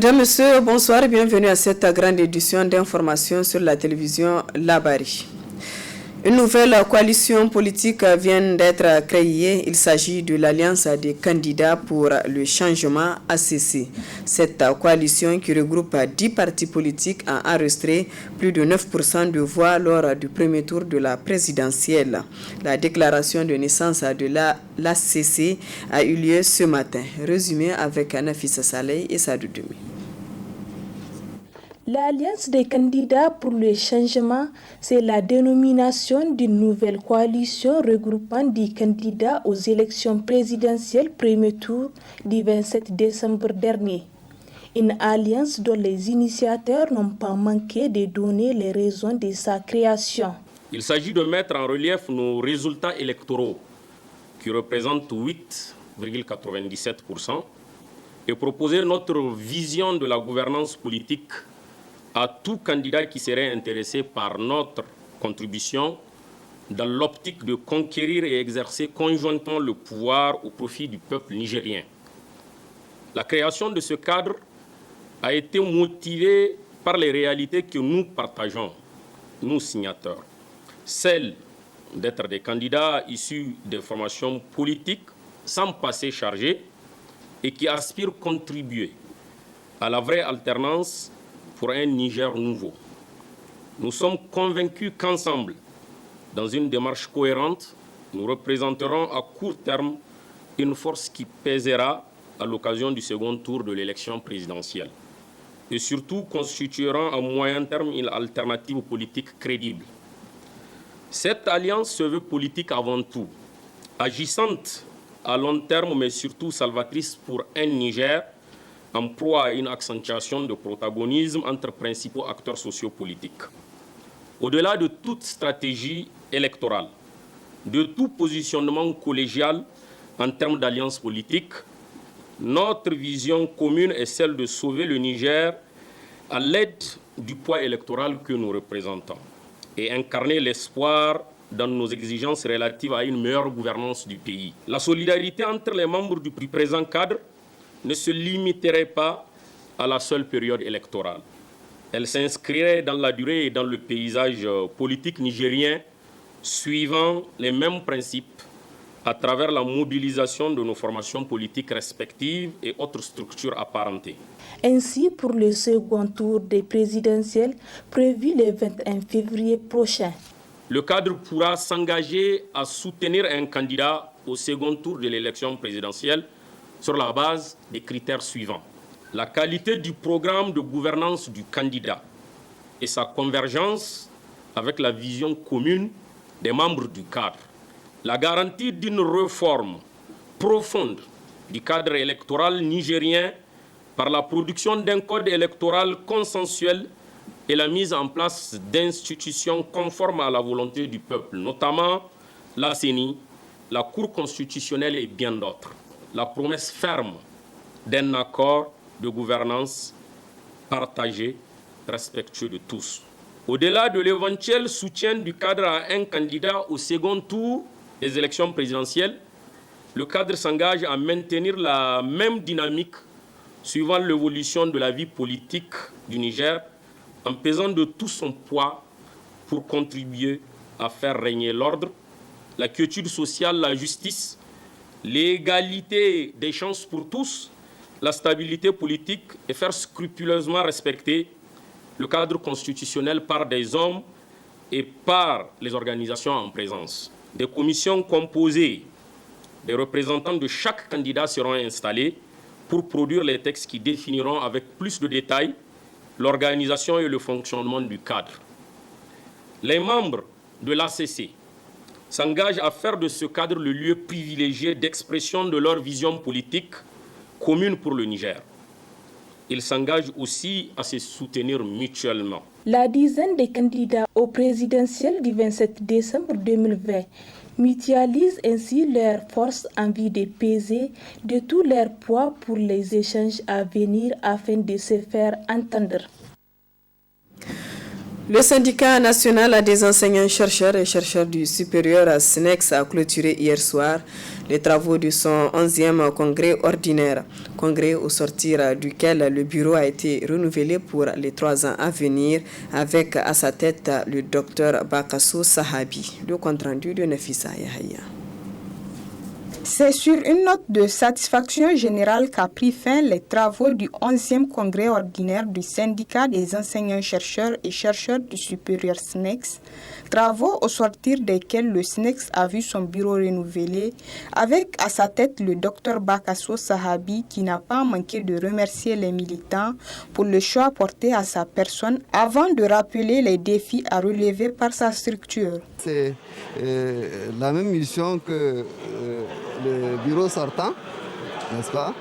Mesdames, Messieurs, bonsoir et bienvenue à cette grande édition d'information sur la télévision Labari. Une nouvelle coalition politique vient d'être créée. Il s'agit de l'Alliance des candidats pour le changement ACC. Cette coalition qui regroupe 10 partis politiques a enregistré plus de 9% de voix lors du premier tour de la présidentielle. La déclaration de naissance de l'ACC a eu lieu ce matin. Résumé avec Nafissa Saleh et Sadou Doumi. L'Alliance des candidats pour le changement, c'est la dénomination d'une nouvelle coalition regroupant des candidats aux élections présidentielles premier tour du 27 décembre dernier. Une alliance dont les initiateurs n'ont pas manqué de donner les raisons de sa création. Il s'agit de mettre en relief nos résultats électoraux qui représentent 8,97% et proposer notre vision de la gouvernance politique à tout candidat qui serait intéressé par notre contribution dans l'optique de conquérir et exercer conjointement le pouvoir au profit du peuple nigérien. La création de ce cadre a été motivée par les réalités que nous partageons, nous signataires. Celle d'être des candidats issus des formations politiques sans passé chargé et qui aspirent contribuer à la vraie alternance pour un Niger nouveau. Nous sommes convaincus qu'ensemble, dans une démarche cohérente, nous représenterons à court terme une force qui pèsera à l'occasion du second tour de l'élection présidentielle et surtout constitueront à moyen terme une alternative politique crédible. Cette alliance se veut politique avant tout, agissante à long terme mais surtout salvatrice pour un Niger en proie à une accentuation de protagonisme entre principaux acteurs sociopolitiques. Au-delà de toute stratégie électorale, de tout positionnement collégial en termes d'alliance politique, notre vision commune est celle de sauver le Niger à l'aide du poids électoral que nous représentons et incarner l'espoir dans nos exigences relatives à une meilleure gouvernance du pays. La solidarité entre les membres du présent cadre ne se limiterait pas à la seule période électorale. Elle s'inscrirait dans la durée et dans le paysage politique nigérien, suivant les mêmes principes à travers la mobilisation de nos formations politiques respectives et autres structures apparentées. Ainsi, pour le second tour des présidentielles prévu le 21 février prochain, le cadre pourra s'engager à soutenir un candidat au second tour de l'élection présidentielle sur la base des critères suivants. La qualité du programme de gouvernance du candidat et sa convergence avec la vision commune des membres du cadre. La garantie d'une réforme profonde du cadre électoral nigérien par la production d'un code électoral consensuel et la mise en place d'institutions conformes à la volonté du peuple, notamment la CENI, la Cour constitutionnelle et bien d'autres. La promesse ferme d'un accord de gouvernance partagé, respectueux de tous. Au-delà de l'éventuel soutien du cadre à un candidat au second tour des élections présidentielles, le cadre s'engage à maintenir la même dynamique suivant l'évolution de la vie politique du Niger, en pesant de tout son poids pour contribuer à faire régner l'ordre, la quiétude sociale, la justice, l'égalité des chances pour tous, la stabilité politique et faire scrupuleusement respecter le cadre constitutionnel par des hommes et par les organisations en présence. Des commissions composées des représentants de chaque candidat seront installées pour produire les textes qui définiront avec plus de détails l'organisation et le fonctionnement du cadre. Les membres de l'ACC s'engagent à faire de ce cadre le lieu privilégié d'expression de leur vision politique commune pour le Niger. Ils s'engagent aussi à se soutenir mutuellement. La dizaine des candidats au présidentiel du 27 décembre 2020 mutualisent ainsi leurs forces en vue de peser de tout leur poids pour les échanges à venir afin de se faire entendre. Le syndicat national des enseignants-chercheurs et chercheurs du supérieur SNEX a clôturé hier soir les travaux de son 11e congrès ordinaire, congrès au sortir duquel le bureau a été renouvelé pour les 3 ans à venir avec à sa tête le docteur Bakasso Sahabi. Le compte-rendu de Nafissa Yahaya. C'est sur une note de satisfaction générale qu'a pris fin les travaux du 11e congrès ordinaire du syndicat des enseignants-chercheurs et chercheurs du supérieur SNEX, travaux au sortir desquels le SNEX a vu son bureau renouvelé, avec à sa tête le docteur Bakasso Sahabi qui n'a pas manqué de remercier les militants pour le choix porté à sa personne avant de rappeler les défis à relever par sa structure. C'est la même mission que le bureau sortant, n'est-ce pas?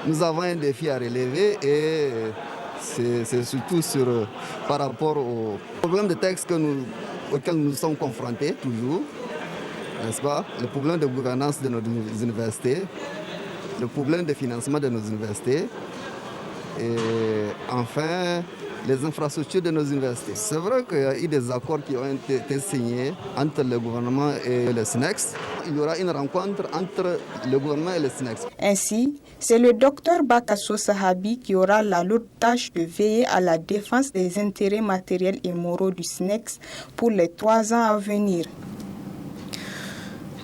Nous avons un défi à relever et c'est surtout par rapport aux problèmes de texte auxquels nous sommes confrontés toujours, n'est-ce pas? Le problème de gouvernance de nos universités, le problème de financement de nos universités et enfin les infrastructures de nos universités. C'est vrai qu'il y a eu des accords qui ont été signés entre le gouvernement et le SNEX. Il y aura une rencontre entre le gouvernement et le SNEX. Ainsi, c'est le docteur Bakasso Sahabi qui aura la lourde tâche de veiller à la défense des intérêts matériels et moraux du SNEX pour les 3 ans à venir.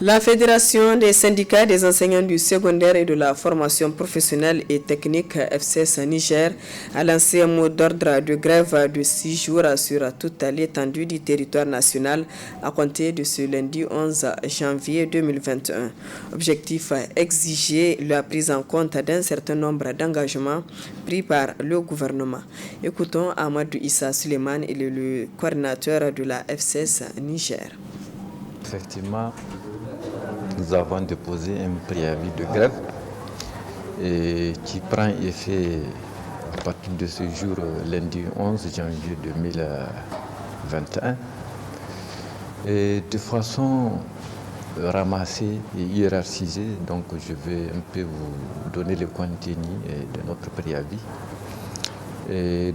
La Fédération des syndicats des enseignants du secondaire et de la formation professionnelle et technique FCS Niger a lancé un mot d'ordre de grève de 6 jours sur toute l'étendue du territoire national à compter de ce lundi 11 janvier 2021. Objectif, exiger la prise en compte d'un certain nombre d'engagements pris par le gouvernement. Écoutons Amadou Issa Suleiman, il est le coordinateur de la FCS Niger. Effectivement, nous avons déposé un préavis de grève qui prend effet à partir de ce jour, lundi 11 janvier 2021. Et de façon ramassée et hiérarchisée, donc je vais un peu vous donner le contenu de notre préavis.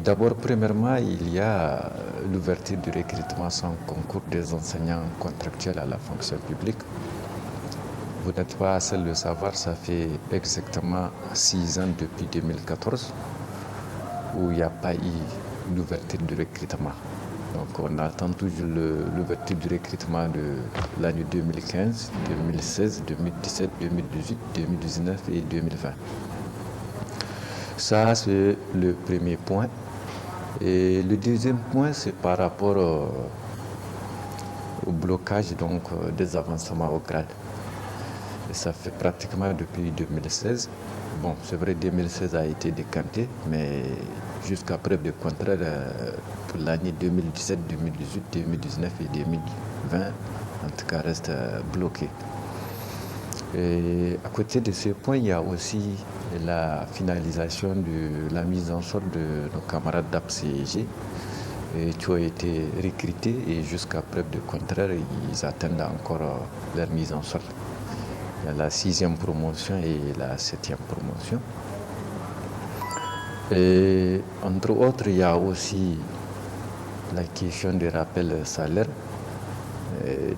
D'abord, premièrement, il y a l'ouverture du recrutement sans concours des enseignants contractuels à la fonction publique. Vous n'êtes pas seul de le savoir, ça fait exactement 6 ans depuis 2014 où il n'y a pas eu l'ouverture du recrutement. Donc on attend toujours l'ouverture du recrutement de l'année 2015, 2016, 2017, 2018, 2019 et 2020. Ça, c'est le premier point. Et le deuxième point, c'est par rapport au blocage donc, des avancements au grade. Et ça fait pratiquement depuis 2016. Bon, c'est vrai, 2016 a été décanté, mais jusqu'à preuve du contraire, pour l'année 2017, 2018, 2019 et 2020, en tout cas, reste bloqué. Et à côté de ce point, il y a aussi la finalisation de la mise en solde de nos camarades d'APCG qui ont été recrutés et jusqu'à preuve du contraire, ils attendent encore leur mise en solde. Il y a la 6e promotion et la 7e promotion. Et entre autres, il y a aussi la question des rappels salaires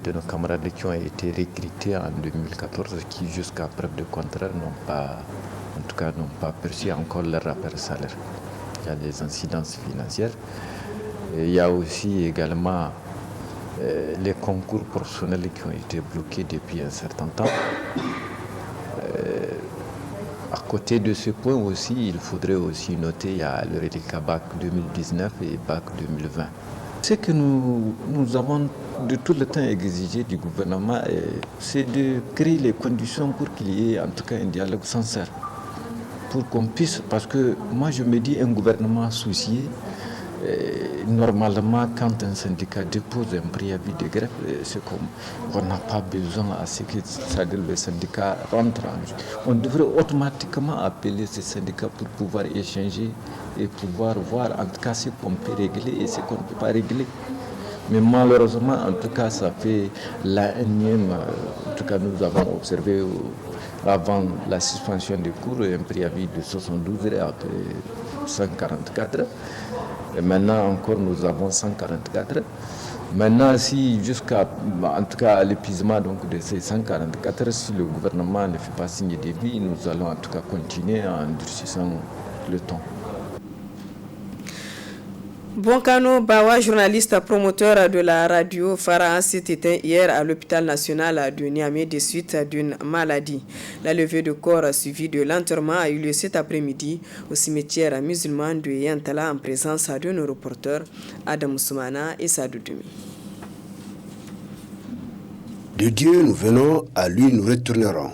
de nos camarades qui ont été recrutés en 2014, qui jusqu'à preuve de contraire n'ont pas perçu encore leur rappel salaire. Il y a des incidences financières. Et il y a aussi également les concours professionnels qui ont été bloqués depuis un certain temps. À côté de ce point aussi, il faudrait aussi noter il y a le reliquat BAC 2019 et BAC 2020. Ce que nous avons de tout le temps exigé du gouvernement, c'est de créer les conditions pour qu'il y ait en tout cas un dialogue sincère. Pour qu'on puisse, parce que moi je me dis un gouvernement soucié, normalement quand un syndicat dépose un préavis de grève, c'est qu'on n'a pas besoin à ce que le syndicat rentre en jeu. On devrait automatiquement appeler ces syndicats pour pouvoir échanger et pouvoir voir en tout cas ce qu'on peut régler et ce qu'on ne peut pas régler. Mais malheureusement, en tout cas, ça fait la énième. En tout cas, nous avons observé avant la suspension des cours un préavis de 72 heures après 144 heures. Et maintenant encore, nous avons 144. Maintenant, si en tout cas à l'épuisement donc, de ces 144, si le gouvernement ne fait pas signe de vie, nous allons en tout cas continuer en durcissant le ton. Bonkano Bawa, journaliste promoteur de la radio Phara, s'est éteint hier à l'hôpital national de Niamey des suites d'une maladie. La levée de corps suivie de l'enterrement a eu lieu cet après-midi au cimetière musulman de Yantala en présence de nos reporters Adam Soumana et Sadou Dumi. De Dieu nous venons, à lui nous retournerons.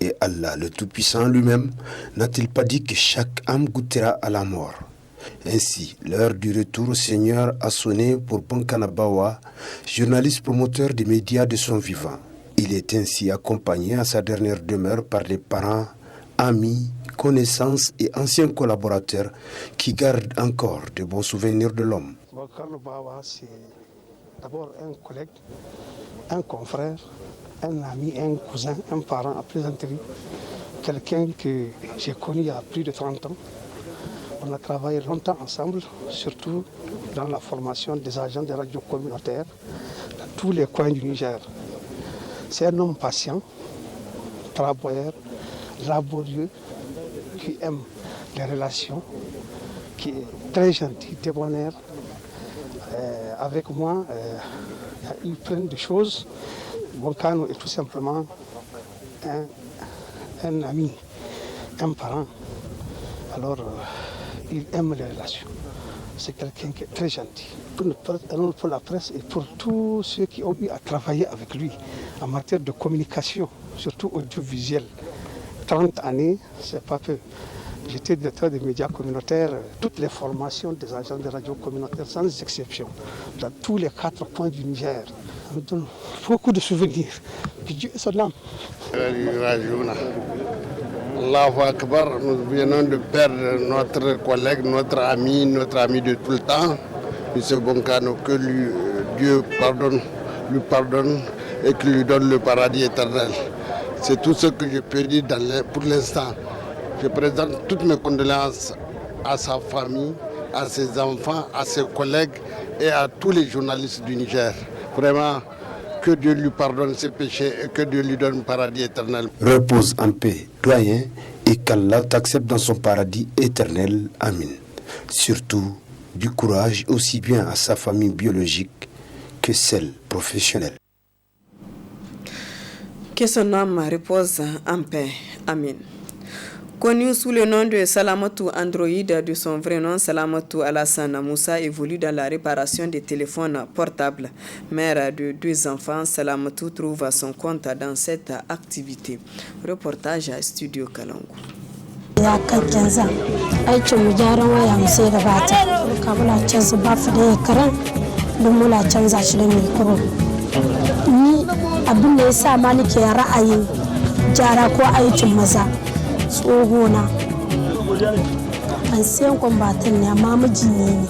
Et Allah, le Tout-Puissant lui-même, n'a-t-il pas dit que chaque âme goûtera à la mort? Ainsi, l'heure du retour au Seigneur a sonné pour Bonkano Bawa, journaliste promoteur des médias de son vivant. Il est ainsi accompagné à sa dernière demeure par les parents, amis, connaissances et anciens collaborateurs qui gardent encore de bons souvenirs de l'homme. Bonkano Bawa, c'est d'abord un collègue, un confrère, un ami, un cousin, un parent à plaisanterie, quelqu'un que j'ai connu il y a plus de 30 ans. On a travaillé longtemps ensemble, surtout dans la formation des agents de radio communautaires dans tous les coins du Niger. C'est un homme patient, travailleur, laborieux, qui aime les relations, qui est très gentil, débonnaire. Avec moi, il y a eu plein de choses. Bonkano est tout simplement un ami, un parent. Alors, il aime les relations. C'est quelqu'un qui est très gentil. Pour la presse et pour tous ceux qui ont eu à travailler avec lui en matière de communication, surtout audiovisuelle. 30 années, c'est pas peu. J'étais directeur des médias communautaires, toutes les formations des agents de radio communautaires, sans exception, dans tous les 4 coins du Niger. Ça me donne beaucoup de souvenirs. Que Dieu soit l'âme. Allahu Akbar, nous venons de perdre notre collègue, notre ami de tout le temps, M. Bonkano, que Dieu lui pardonne et qu'il lui donne le paradis éternel. C'est tout ce que je peux dire pour l'instant. Je présente toutes mes condoléances à sa famille, à ses enfants, à ses collègues et à tous les journalistes du Niger. Vraiment, que Dieu lui pardonne ses péchés et que Dieu lui donne le paradis éternel. Repose en paix, doyen, et qu'Allah t'accepte dans son paradis éternel. Amin. Surtout, du courage aussi bien à sa famille biologique que celle professionnelle. Que son âme repose en paix. Amin. Connu sous le nom de Salamatou Android, de son vrai nom Salamatou Alassane Moussa, évolue dans la réparation des téléphones portables. Mère de 2 enfants, Salamatou trouve son compte dans cette activité. Reportage à Studio Kalangu. Ya kai 15 ans aikin mu gyaran waya mu sai da bata ka muna canza bafu da ya karan don muna canza shi da mikro ni abin da yasa ma nake ra'ayin gyara ko aikin maza tsohona an sayan kwambatan ne amma miji ne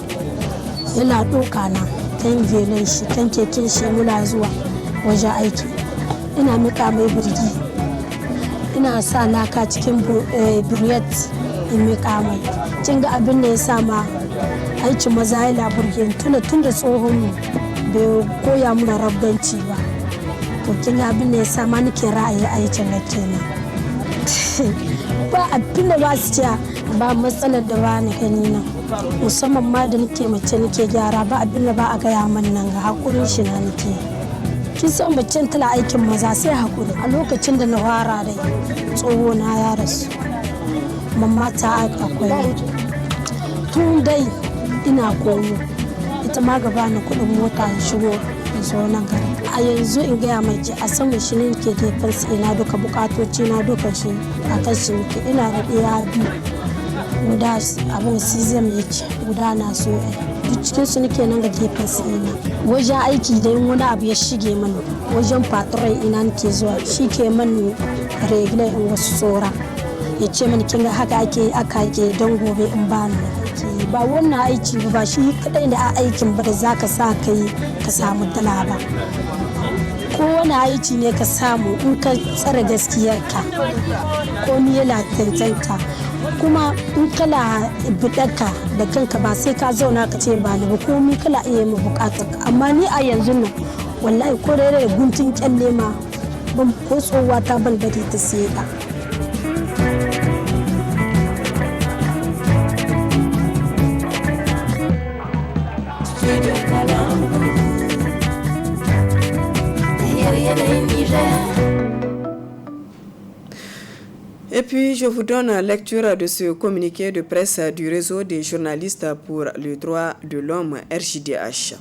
yana doka na kan velan shi kan keken shi muna zuwa wajen aiki ina mika mai birgi ina sa laka cikin buriyat in mika mai kin ga abin da ya sa ma aikin maza ya laburge tun da tsohon mu bai koya mana rabbanci ba to kin ga abin da ya sa ma nake ra'ayi aikin na kenan ba abin da ba su ce ba matsalar da ba ni gani nan musamman ma da nake mace nake gyara ba abin da ba a gaya man nan ga hakurin shi na nake kin san bacin tana aikin maza sai hakuri a lokacin da na fara dai tsoho na ya rasu mamma ta akwai tun dai ina koyo ita ma gaba na kudin mota in shigo in zo nan gari a yanzu in gaya mai ji a saman shi ne ke gefen sai na duka bukatoci na duka shi a kan shi muke ina da ɗaya biyu guda abin cesium yake guda na so duk cikin su nake nan ga gefen sai na wajen aiki da yin wani abu ya shige mani wajen patron ina nake zuwa shi ke mani regle in wasu tsora ya ce mani kin ga haka ake don gobe in ba ni ba wannan aiki ba shi kadai da aikin ba da zaka sa kai ka samu dala ba ko wani aiki ne ka samu in ka tsare gaskiyarka ko ni yana tantanta kuma in kala bidaka da kanka ba sai ka zauna ka ce ba ni ba komai kala iya mu bukatar ka amma ni a yanzu nan wallahi ko da guntun kyalle ma ban ko tsowa ta ban bari ta sai ka. Et puis, je vous donne lecture de ce communiqué de presse du réseau des journalistes pour le droit de l'homme RJDH.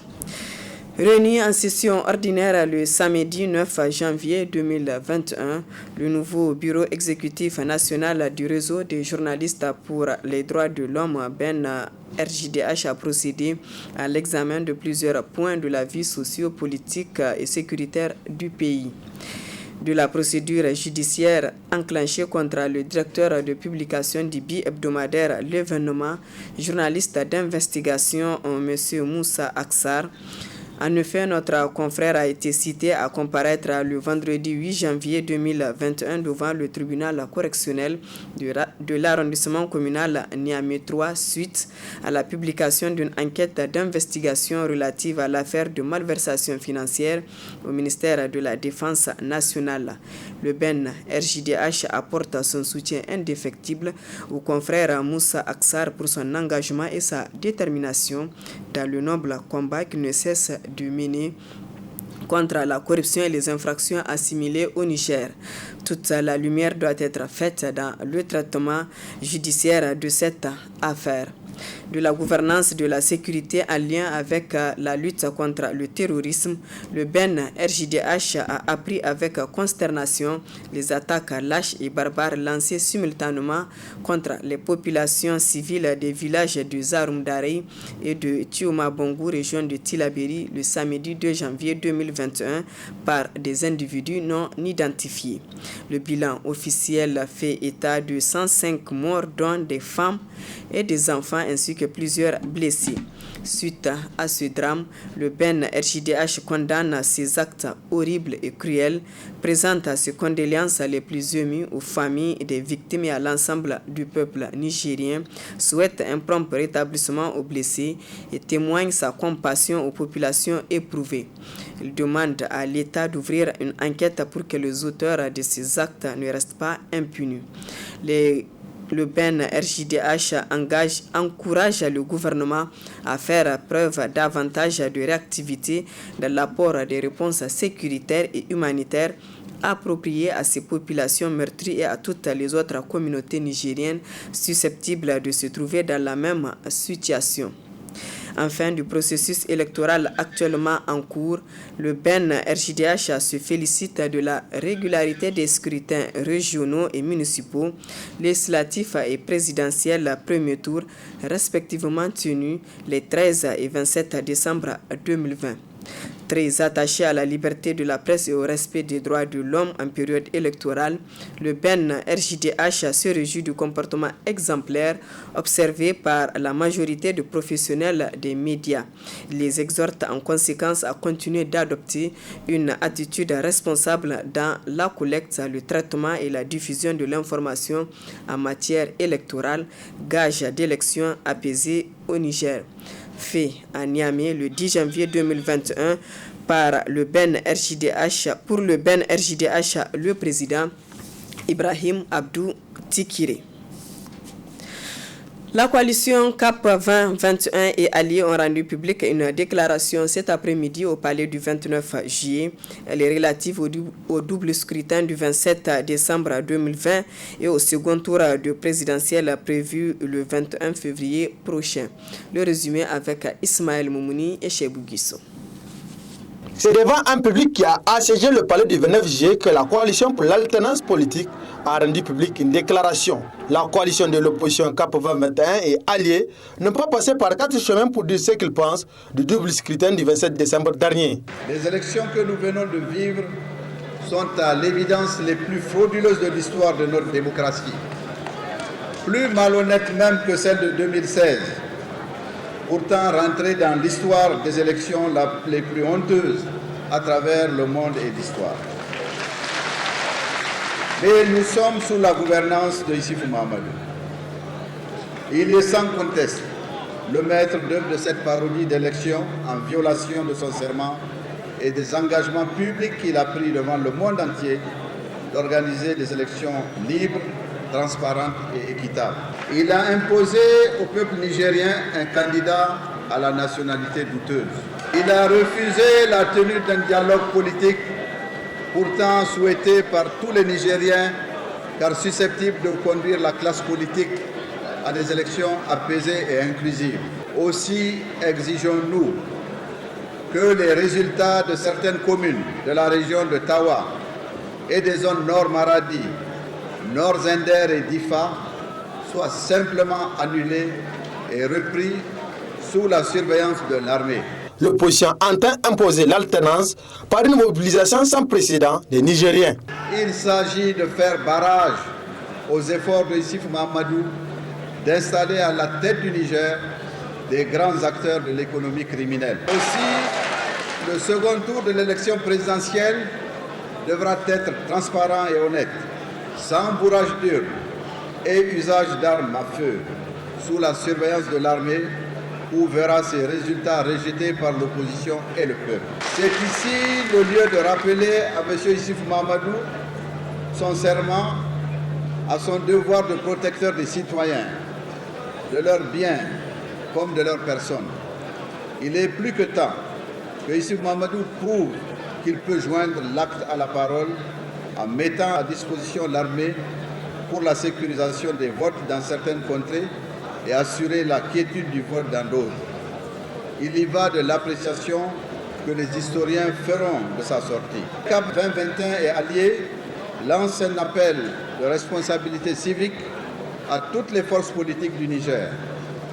Réuni en session ordinaire le samedi 9 janvier 2021, le nouveau bureau exécutif national du réseau des journalistes pour les droits de l'homme, RJDH, a procédé à l'examen de plusieurs points de la vie socio-politique et sécuritaire du pays. De la procédure judiciaire enclenchée contre le directeur de publication du bi-hebdomadaire L'événement, journaliste d'investigation M. Moussa Aksar. En effet, notre confrère a été cité à comparaître le vendredi 8 janvier 2021 devant le tribunal correctionnel de l'arrondissement communal Niamey 3 suite à la publication d'une enquête d'investigation relative à l'affaire de malversation financière au ministère de la Défense nationale. Le RJDH apporte son soutien indéfectible au confrère Moussa Aksar pour son engagement et sa détermination dans le noble combat qui ne cesse de mener contre la corruption et les infractions assimilées au Niger. Toute la lumière doit être faite dans le traitement judiciaire de cette affaire. De la gouvernance de la sécurité en lien avec la lutte contre le terrorisme, le RJDH a appris avec consternation les attaques lâches et barbares lancées simultanément contre les populations civiles des villages de Zarumdarei et de Tiomabongo, région de Tilaberi, le samedi 2 janvier 2021 par des individus non identifiés. Le bilan officiel fait état de 105 morts, dont des femmes et des enfants ainsi que plusieurs blessés. Suite à ce drame, le RJDH condamne ces actes horribles et cruels, présente ses condoléances les plus émues aux familles des victimes et à l'ensemble du peuple nigérien, souhaite un prompt rétablissement aux blessés et témoigne sa compassion aux populations éprouvées. Il demande à l'État d'ouvrir une enquête pour que les auteurs de ces actes ne restent pas impunis. Le RJDH encourage le gouvernement à faire preuve davantage de réactivité dans l'apport des réponses sécuritaires et humanitaires appropriées à ces populations meurtries et à toutes les autres communautés nigériennes susceptibles de se trouver dans la même situation. Enfin, du processus électoral actuellement en cours, le RJDH se félicite de la régularité des scrutins régionaux et municipaux, législatifs et présidentiels premier tour, respectivement tenus les 13 et 27 décembre 2020. Très attaché à la liberté de la presse et au respect des droits de l'homme en période électorale, le RJDH se réjouit du comportement exemplaire observé par la majorité de professionnels des médias. Il les exhorte en conséquence à continuer d'adopter une attitude responsable dans la collecte, le traitement et la diffusion de l'information en matière électorale, gage d'élections apaisées au Niger. Fait à Niamey le 10 janvier 2021 par le RJDH, pour le RJDH, le président Ibrahim Abdou Tikiré. La coalition CAP 2021 et alliés ont rendu publique une déclaration cet après-midi au palais du 29 juillet. Elle est relative au double scrutin du 27 décembre 2020 et au second tour de présidentiel prévu le 21 février prochain. Le résumé avec Ismaël Moumouni et Chebou Guisso. C'est devant un public qui a assiégé le palais du 29 juillet que la coalition pour l'alternance politique a rendu publique une déclaration. La coalition de l'opposition CAP 2021 et alliés n'ont pas passé par 4 chemins pour dire ce qu'ils pensent du double scrutin du 27 décembre dernier. Les élections que nous venons de vivre sont à l'évidence les plus frauduleuses de l'histoire de notre démocratie. Plus malhonnêtes même que celle de 2016. Pourtant rentrée dans l'histoire des élections les plus honteuses à travers le monde et l'histoire. Mais nous sommes sous la gouvernance de Issifou Mahamadou. Il est sans conteste le maître d'œuvre de cette parodie d'élection en violation de son serment et des engagements publics qu'il a pris devant le monde entier d'organiser des élections libres, transparentes et équitables. Il a imposé au peuple nigérien un candidat à la nationalité douteuse. Il a refusé la tenue d'un dialogue politique pourtant souhaité par tous les Nigériens car susceptible de conduire la classe politique à des élections apaisées et inclusives. Aussi exigeons-nous que les résultats de certaines communes de la région de Tawa et des zones Nord Maradi, Nord Zender et Difa soient simplement annulés et repris sous la surveillance de l'armée. L'opposition entend imposer l'alternance par une mobilisation sans précédent des Nigériens. Il s'agit de faire barrage aux efforts de Issoufou Mahamadou d'installer à la tête du Niger des grands acteurs de l'économie criminelle. Aussi, le second tour de l'élection présidentielle devra être transparent et honnête, sans bourrage d'urne et usage d'armes à feu, sous la surveillance de l'armée, où verra ses résultats rejetés par l'opposition et le peuple. C'est ici le lieu de rappeler à M. Issoufou Mahamadou son serment à son devoir de protecteur des citoyens, de leurs biens comme de leurs personnes. Il est plus que temps que Issoufou Mahamadou prouve qu'il peut joindre l'acte à la parole en mettant à disposition l'armée pour la sécurisation des votes dans certaines contrées et assurer la quiétude du vote dans d'autres. Il y va de l'appréciation que les historiens feront de sa sortie. CAP 2021 et alliés lance un appel de responsabilité civique à toutes les forces politiques du Niger,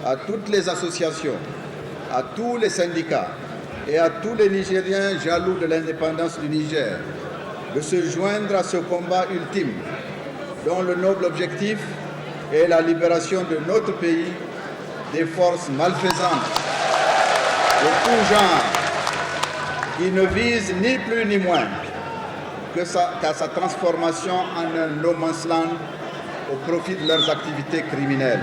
à toutes les associations, à tous les syndicats et à tous les Nigériens jaloux de l'indépendance du Niger de se joindre à ce combat ultime dont le noble objectif est la libération de notre pays des forces malfaisantes de tout genre qui ne visent ni plus ni moins qu'à sa transformation en un no man's land au profit de leurs activités criminelles.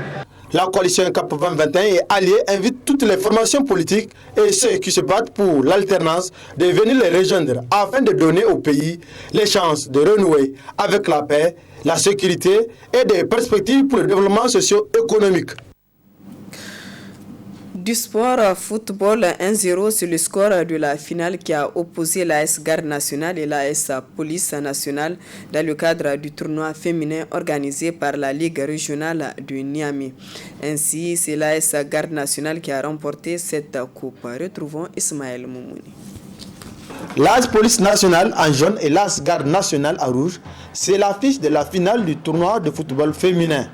La coalition CAP 2021 et alliés invite toutes les formations politiques et ceux qui se battent pour l'alternance de venir les rejoindre afin de donner au pays les chances de renouer avec la paix, la sécurité et des perspectives pour le développement socio-économique. Du sport, football 1-0 sur le score de la finale qui a opposé l'AS Garde nationale et l'AS Police nationale dans le cadre du tournoi féminin organisé par la Ligue régionale de Niamey. Ainsi, c'est l'AS Garde nationale qui a remporté cette coupe. Retrouvons Ismaël Moumouni. L'AS Police nationale en jaune et l'AS Garde nationale en rouge, c'est l'affiche de la finale du tournoi de football féminin.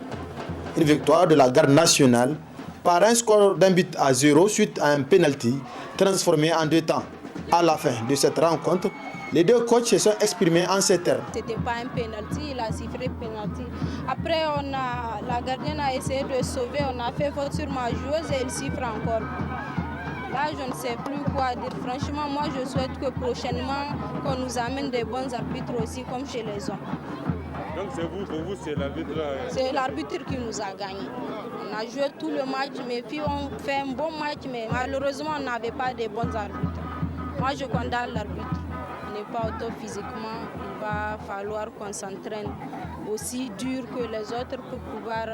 Une victoire de la Garde nationale par un score d'1-0 suite à un penalty transformé en 2 temps. À la fin de cette rencontre, les deux coachs se sont exprimés en ces termes. C'était pas un penalty, il a sifflé penalty. Après, la gardienne a essayé de sauver, on a fait faute sur ma joueuse et elle siffle encore. Là, je ne sais plus quoi dire. Franchement, moi, je souhaite que prochainement, qu'on nous amène des bons arbitres aussi, comme chez les hommes. Donc c'est vous, pour vous, c'est l'arbitre là? C'est l'arbitre qui nous a gagné. On a joué tout le match, mes filles ont fait un bon match, mais malheureusement, on n'avait pas de bons arbitres. Moi, je condamne l'arbitre. On n'est pas auto physiquement, il va falloir qu'on s'entraîne aussi dur que les autres pour pouvoir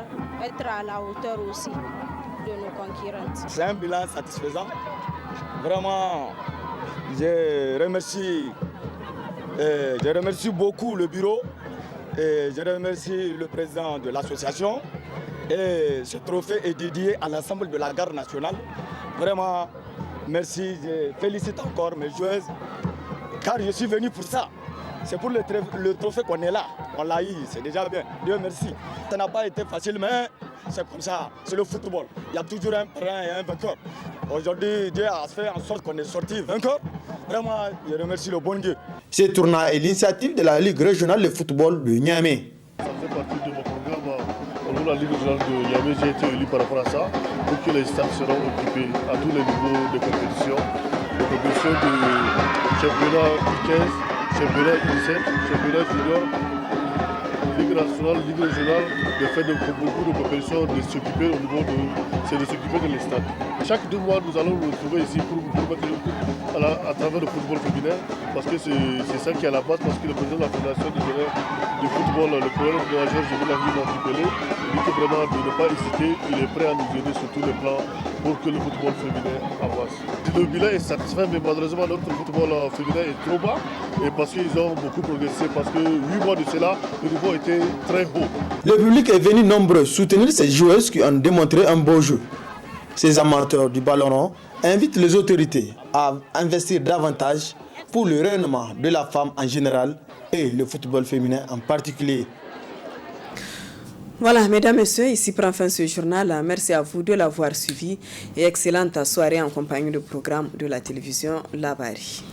être à la hauteur aussi de nos concurrentes. C'est un bilan satisfaisant. Vraiment, je remercie beaucoup le bureau. Et je remercie le président de l'association. Et ce trophée est dédié à l'ensemble de la Garde nationale. Vraiment, merci. Je félicite encore mes joueuses. Car je suis venu pour ça. C'est pour le trophée qu'on est là. On l'a eu, c'est déjà bien. Dieu merci. Ça n'a pas été facile, mais c'est comme ça. C'est le football. Il y a toujours un perdant et un vainqueur. Aujourd'hui, Dieu a fait en sorte qu'on est sorti vainqueur. Vraiment, je remercie le bon Dieu. Ce tournoi est l'initiative de la Ligue régionale de football de Niamey. Ça fait partie de mon programme. Au niveau de la Ligue régionale de Niamey, j'ai été élu par rapport à ça pour que les stades seront occupés à tous les niveaux de compétition. De compétition de championnat U15, championnat U17, championnat junior Ligue nationale, Ligue régionale, de faire beaucoup de compétitions, de s'occuper au niveau de s'occuper de les stades. Chaque 2 mois, nous allons nous retrouver ici pour mettre le coup à travers le football féminin, parce que c'est ça qui est à la base, parce que le président de la Fédération du football, le colonel de la Georges Pelé, il dit que vraiment de ne pas hésiter, il est prêt à nous aider sur tous les plans pour que le football féminin avance. Le bilan est satisfait, mais malheureusement notre football féminin est trop bas, et parce qu'ils ont beaucoup progressé, parce que 8 mois de cela, le niveau était très haut. Le public est venu nombreux soutenir ces joueuses qui ont démontré un beau jeu. Ces amateurs du ballon rond invitent les autorités à investir davantage pour le rayonnement de la femme en général et le football féminin en particulier. Voilà, mesdames, messieurs, ici prend fin ce journal. Merci à vous de l'avoir suivi et excellente soirée en compagnie du programme de la télévision Labari.